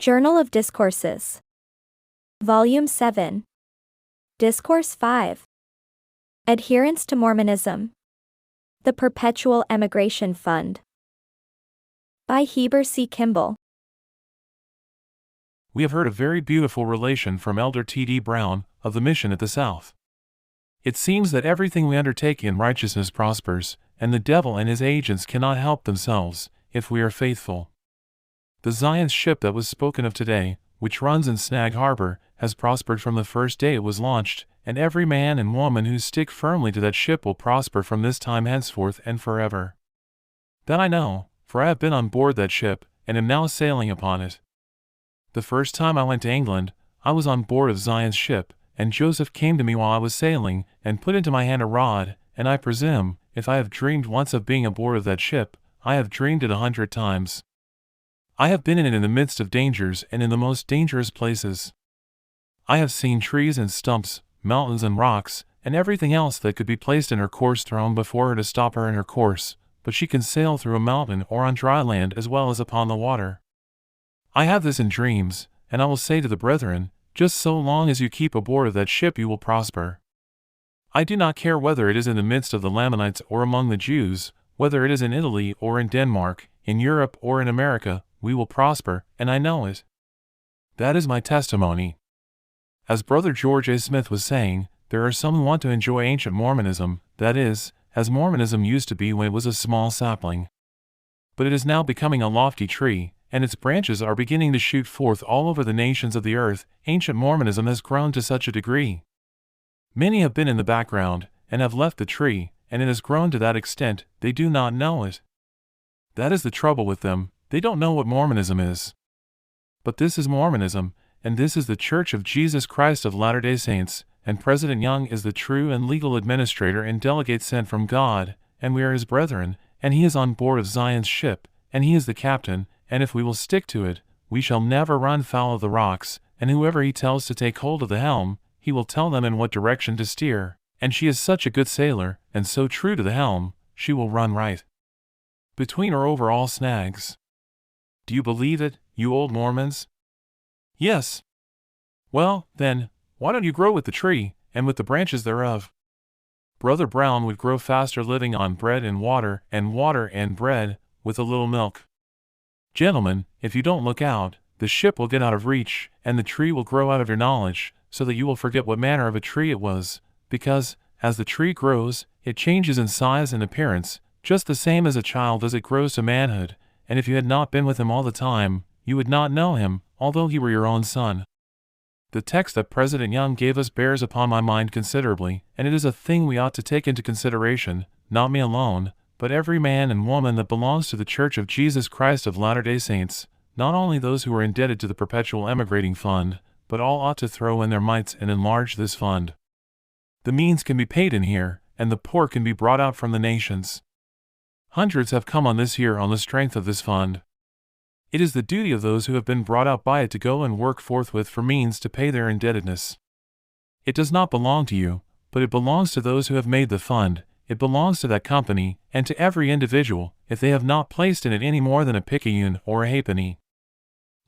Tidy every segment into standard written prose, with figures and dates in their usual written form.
Journal of Discourses. Volume 7. Discourse 5. Adherence to Mormonism. The Perpetual Emigration Fund. By Heber C. Kimball. We have heard a very beautiful relation from Elder T.D. Brown, of the mission at the South. It seems that everything we undertake in righteousness prospers, and the devil and his agents cannot help themselves, if we are faithful. The Zion's ship that was spoken of today, which runs in Snag Harbor, has prospered from the first day it was launched, and every man and woman who stick firmly to that ship will prosper from this time henceforth and forever. That I know, for I have been on board that ship, and am now sailing upon it. The first time I went to England, I was on board of Zion's ship, and Joseph came to me while I was sailing, and put into my hand a rod, and I presume, if I have dreamed once of being aboard of that ship, I have dreamed it 100 times. I have been in it in the midst of dangers and in the most dangerous places. I have seen trees and stumps, mountains and rocks, and everything else that could be placed in her course thrown before her to stop her in her course, but she can sail through a mountain or on dry land as well as upon the water. I have this in dreams, and I will say to the brethren, just so long as you keep aboard of that ship you will prosper. I do not care whether it is in the midst of the Lamanites or among the Jews, whether it is in Italy or in Denmark, in Europe or in America, we will prosper, and I know it. That is my testimony. As Brother George A. Smith was saying, there are some who want to enjoy ancient Mormonism, that is, as Mormonism used to be when it was a small sapling. But it is now becoming a lofty tree, and its branches are beginning to shoot forth all over the nations of the earth. Ancient Mormonism has grown to such a degree. Many have been in the background, and have left the tree, and it has grown to that extent, they do not know it. That is the trouble with them, they don't know what Mormonism is. But this is Mormonism, and this is the Church of Jesus Christ of Latter-day Saints, and President Young is the true and legal administrator and delegate sent from God, and we are his brethren, and he is on board of Zion's ship, and he is the captain, and if we will stick to it, we shall never run foul of the rocks, and whoever he tells to take hold of the helm, he will tell them in what direction to steer, and she is such a good sailor, and so true to the helm, she will run right between or over all snags. Do you believe it, you old Mormons? Yes. Well, then, why don't you grow with the tree, and with the branches thereof? Brother Brown would grow faster living on bread and water and bread, with a little milk. Gentlemen, if you don't look out, the ship will get out of reach, and the tree will grow out of your knowledge, so that you will forget what manner of a tree it was, because, as the tree grows, it changes in size and appearance, just the same as a child as it grows to manhood, and if you had not been with him all the time, you would not know him, although he were your own son. The text that President Young gave us bears upon my mind considerably, and it is a thing we ought to take into consideration, not me alone, but every man and woman that belongs to the Church of Jesus Christ of Latter-day Saints, not only those who are indebted to the Perpetual Emigrating Fund, but all ought to throw in their mites and enlarge this fund. The means can be paid in here, and the poor can be brought out from the nations. Hundreds have come on this year on the strength of this fund. It is the duty of those who have been brought out by it to go and work forthwith for means to pay their indebtedness. It does not belong to you, but it belongs to those who have made the fund. It belongs to that company, and to every individual, if they have not placed in it any more than a picayune or a halfpenny.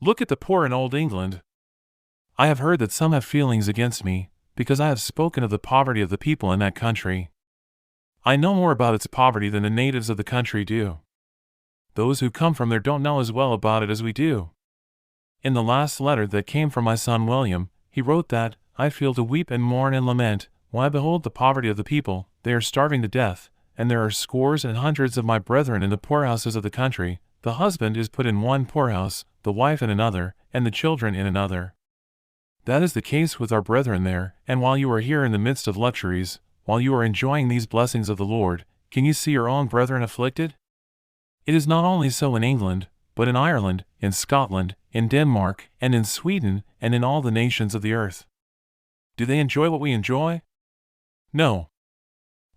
Look at the poor in old England. I have heard that some have feelings against me, because I have spoken of the poverty of the people in that country. I know more about its poverty than the natives of the country do. Those who come from there don't know as well about it as we do. In the last letter that came from my son William, he wrote that, I feel to weep and mourn and lament, when I behold the poverty of the people, they are starving to death, and there are scores and hundreds of my brethren in the poorhouses of the country. The husband is put in one poorhouse, the wife in another, and the children in another. That is the case with our brethren there, and while you are here in the midst of luxuries, while you are enjoying these blessings of the Lord, can you see your own brethren afflicted? It is not only so in England, but in Ireland, in Scotland, in Denmark, and in Sweden, and in all the nations of the earth. Do they enjoy what we enjoy? No.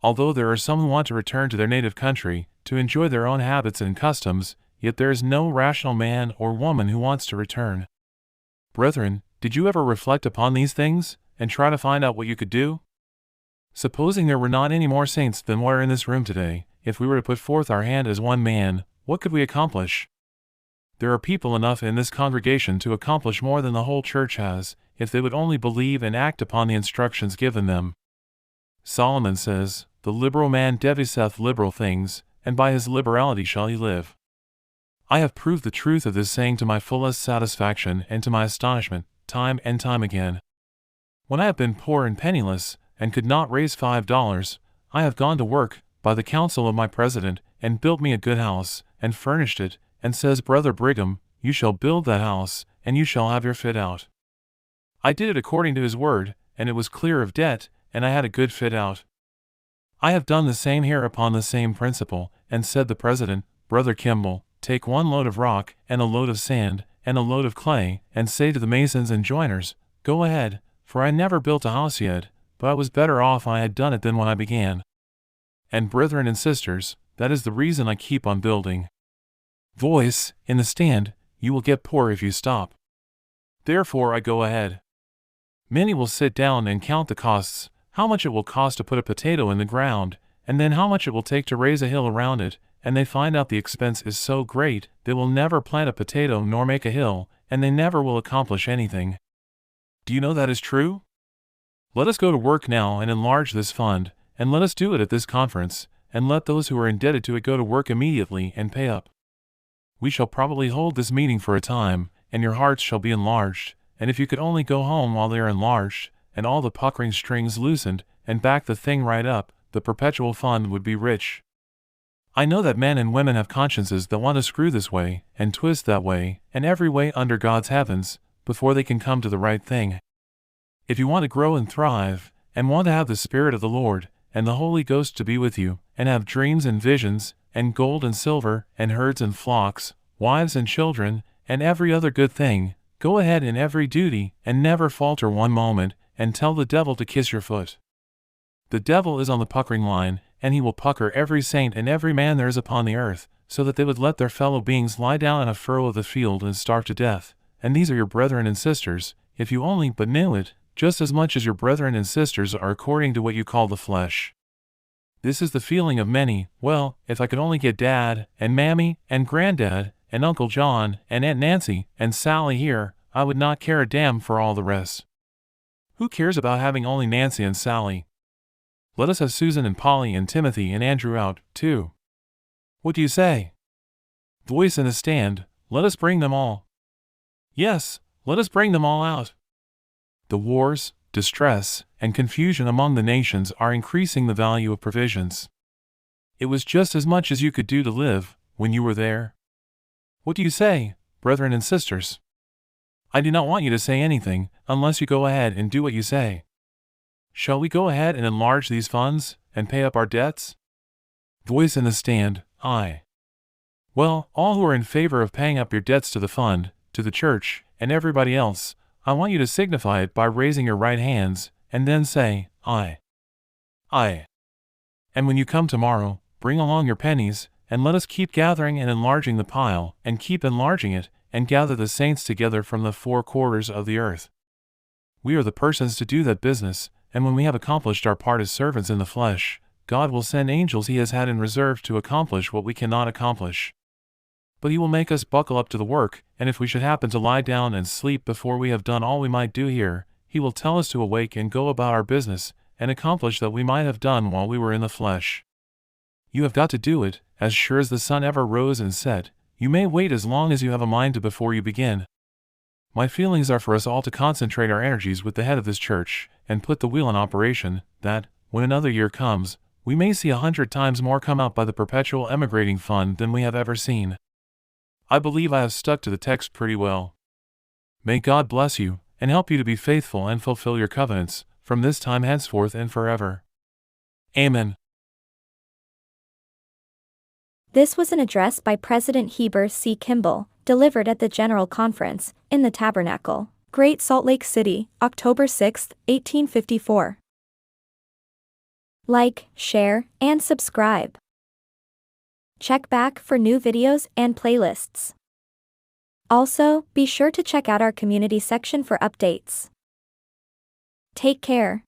Although there are some who want to return to their native country, to enjoy their own habits and customs, yet there is no rational man or woman who wants to return. Brethren, did you ever reflect upon these things, and try to find out what you could do? Supposing there were not any more saints than were in this room today, if we were to put forth our hand as one man, what could we accomplish? There are people enough in this congregation to accomplish more than the whole church has, if they would only believe and act upon the instructions given them. Solomon says, "The liberal man deviseth liberal things, and by his liberality shall he live." I have proved the truth of this saying to my fullest satisfaction and to my astonishment, time and time again. When I have been poor and penniless, and could not raise $5, I have gone to work, by the counsel of my president, and built me a good house, and furnished it, and says, "Brother Brigham, you shall build that house, and you shall have your fit out." I did it according to his word, and it was clear of debt, and I had a good fit out. I have done the same here upon the same principle, and said the president, "Brother Kimball, take 1 load of rock, and a load of sand, and a load of clay, and say to the masons and joiners, 'Go ahead, for I never built a house yet, but I was better off I had done it than when I began.' And brethren and sisters, that is the reason I keep on building." Voice, in the stand, "You will get poor if you stop. Therefore I go ahead." Many will sit down and count the costs, how much it will cost to put a potato in the ground, and then how much it will take to raise a hill around it, and they find out the expense is so great, they will never plant a potato nor make a hill, and they never will accomplish anything. Do you know that is true? Let us go to work now and enlarge this fund, and let us do it at this conference, and let those who are indebted to it go to work immediately and pay up. We shall probably hold this meeting for a time, and your hearts shall be enlarged, and if you could only go home while they are enlarged, and all the puckering strings loosened, and back the thing right up, the perpetual fund would be rich. I know that men and women have consciences that want to screw this way, and twist that way, and every way under God's heavens, before they can come to the right thing. If you want to grow and thrive, and want to have the Spirit of the Lord, and the Holy Ghost to be with you, and have dreams and visions, and gold and silver, and herds and flocks, wives and children, and every other good thing, go ahead in every duty, and never falter 1 moment, and tell the devil to kiss your foot. The devil is on the puckering line, and he will pucker every saint and every man there is upon the earth, so that they would let their fellow beings lie down in a furrow of the field and starve to death. And these are your brethren and sisters, if you only but knew it, just as much as your brethren and sisters are according to what you call the flesh. This is the feeling of many. Well, if I could only get Dad, and Mammy, and Granddad, and Uncle John, and Aunt Nancy, and Sally here, I would not care a damn for all the rest. Who cares about having only Nancy and Sally? Let us have Susan and Polly and Timothy and Andrew out, too. What do you say? Voice in the stand, let us bring them all. Yes, let us bring them all out. The wars, distress, and confusion among the nations are increasing the value of provisions. It was just as much as you could do to live, when you were there. What do you say, brethren and sisters? I do not want you to say anything, unless you go ahead and do what you say. Shall we go ahead and enlarge these funds, and pay up our debts? Voice in the stand, aye. Well, all who are in favor of paying up your debts to the fund, to the church, and everybody else, I want you to signify it by raising your right hands, and then say, aye. Aye. And when you come tomorrow, bring along your pennies, and let us keep gathering and enlarging the pile, and keep enlarging it, and gather the saints together from the 4 quarters of the earth. We are the persons to do that business, and when we have accomplished our part as servants in the flesh, God will send angels He has had in reserve to accomplish what we cannot accomplish. But He will make us buckle up to the work, and if we should happen to lie down and sleep before we have done all we might do here, He will tell us to awake and go about our business, and accomplish that we might have done while we were in the flesh. You have got to do it, as sure as the sun ever rose and set. You may wait as long as you have a mind to before you begin. My feelings are for us all to concentrate our energies with the head of this church, and put the wheel in operation, that, when another year comes, we may see 100 times more come out by the Perpetual Emigrating Fund than we have ever seen. I believe I have stuck to the text pretty well. May God bless you, and help you to be faithful and fulfill your covenants, from this time henceforth and forever. Amen. This was an address by President Heber C. Kimball, delivered at the General Conference, in the Tabernacle, Great Salt Lake City, October 6, 1854. Like, share, and subscribe. Check back for new videos and playlists. Also, be sure to check out our community section for updates. Take care.